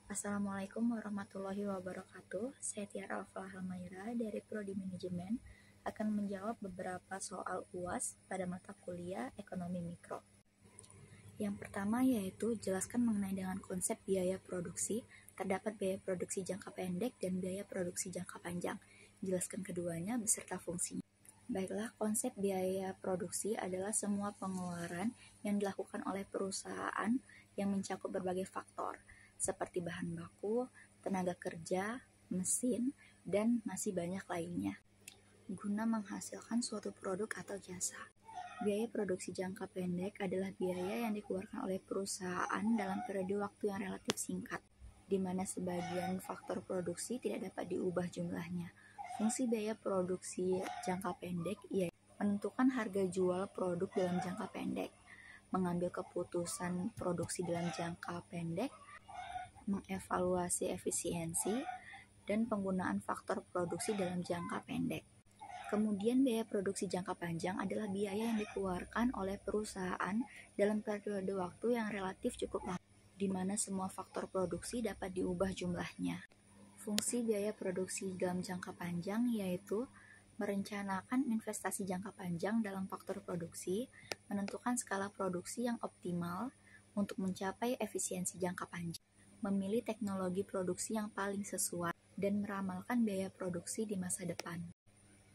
Assalamualaikum warahmatullahi wabarakatuh. Saya Tiara Alfa dari Prodi Manajemen akan menjawab beberapa soal UAS pada mata kuliah Ekonomi Mikro. Yang pertama yaitu jelaskan mengenai dengan konsep biaya produksi. Terdapat biaya produksi jangka pendek dan biaya produksi jangka panjang. Jelaskan keduanya beserta fungsinya. Baiklah, konsep biaya produksi adalah semua pengeluaran yang dilakukan oleh perusahaan yang mencakup berbagai faktor, seperti bahan baku, tenaga kerja, mesin, dan masih banyak lainnya, guna menghasilkan suatu produk atau jasa. Biaya produksi jangka pendek adalah biaya yang dikeluarkan oleh perusahaan dalam periode waktu yang relatif singkat, di mana sebagian faktor produksi tidak dapat diubah jumlahnya. Fungsi biaya produksi jangka pendek yaitu menentukan harga jual produk dalam jangka pendek, mengambil keputusan produksi dalam jangka pendek, mengevaluasi efisiensi, dan penggunaan faktor produksi dalam jangka pendek. Kemudian biaya produksi jangka panjang adalah biaya yang dikeluarkan oleh perusahaan dalam periode waktu yang relatif cukup lama, di mana semua faktor produksi dapat diubah jumlahnya. Fungsi biaya produksi dalam jangka panjang yaitu merencanakan investasi jangka panjang dalam faktor produksi, menentukan skala produksi yang optimal untuk mencapai efisiensi jangka panjang, memilih teknologi produksi yang paling sesuai, dan meramalkan biaya produksi di masa depan.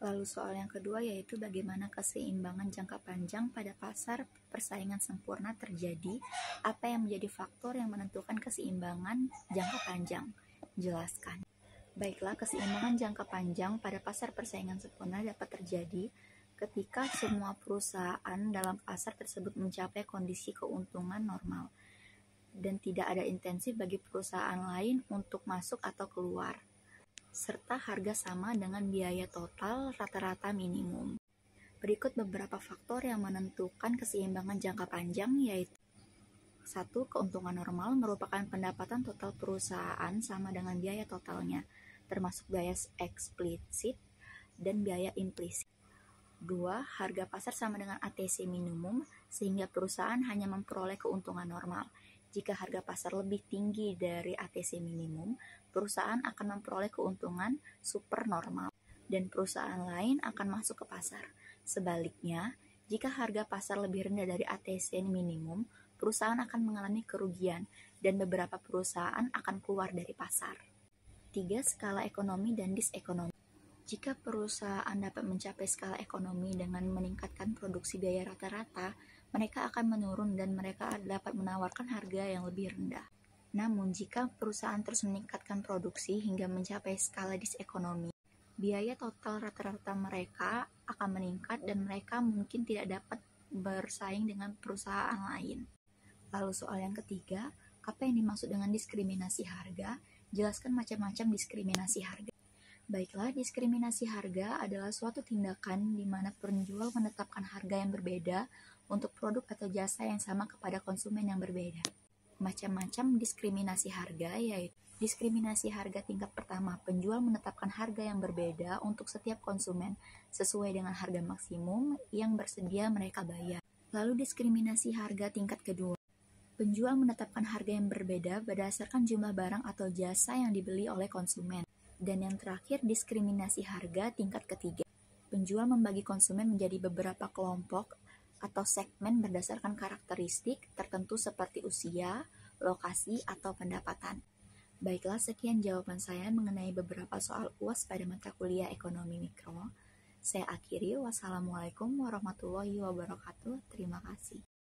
Lalu soal yang kedua yaitu bagaimana keseimbangan jangka panjang pada pasar persaingan sempurna terjadi, apa yang menjadi faktor yang menentukan keseimbangan jangka panjang. Jelaskan. Baiklah, keseimbangan jangka panjang pada pasar persaingan sempurna dapat terjadi ketika semua perusahaan dalam pasar tersebut mencapai kondisi keuntungan normal dan tidak ada intensi bagi perusahaan lain untuk masuk atau keluar, serta harga sama dengan biaya total rata-rata minimum. Berikut beberapa faktor yang menentukan keseimbangan jangka panjang yaitu 1. Keuntungan normal merupakan pendapatan total perusahaan sama dengan biaya totalnya, termasuk biaya eksplisit dan biaya implisit. 2. Harga pasar sama dengan ATC minimum, sehingga perusahaan hanya memperoleh keuntungan normal. Jika harga pasar lebih tinggi dari ATC minimum, perusahaan akan memperoleh keuntungan supernormal, dan perusahaan lain akan masuk ke pasar. Sebaliknya, jika harga pasar lebih rendah dari ATC minimum, perusahaan akan mengalami kerugian, dan beberapa perusahaan akan keluar dari pasar. 3. Skala ekonomi dan disekonomi. Jika perusahaan dapat mencapai skala ekonomi dengan meningkatkan produksi biaya rata-rata, mereka akan menurun dan mereka dapat menawarkan harga yang lebih rendah. Namun, jika perusahaan terus meningkatkan produksi hingga mencapai skala disekonomi, biaya total rata-rata mereka akan meningkat dan mereka mungkin tidak dapat bersaing dengan perusahaan lain. Lalu soal yang ketiga, apa yang dimaksud dengan diskriminasi harga? Jelaskan macam-macam diskriminasi harga. Baiklah, diskriminasi harga adalah suatu tindakan di mana penjual menetapkan harga yang berbeda untuk produk atau jasa yang sama kepada konsumen yang berbeda. Macam-macam diskriminasi harga yaitu diskriminasi harga tingkat pertama, penjual menetapkan harga yang berbeda untuk setiap konsumen sesuai dengan harga maksimum yang bersedia mereka bayar. Lalu diskriminasi harga tingkat kedua, penjual menetapkan harga yang berbeda berdasarkan jumlah barang atau jasa yang dibeli oleh konsumen. Dan yang terakhir, diskriminasi harga tingkat ketiga. Penjual membagi konsumen menjadi beberapa kelompok atau segmen berdasarkan karakteristik tertentu seperti usia, lokasi, atau pendapatan. Baiklah, sekian jawaban saya mengenai beberapa soal UAS pada mata kuliah Ekonomi Mikro. Saya akhiri, wassalamualaikum warahmatullahi wabarakatuh. Terima kasih.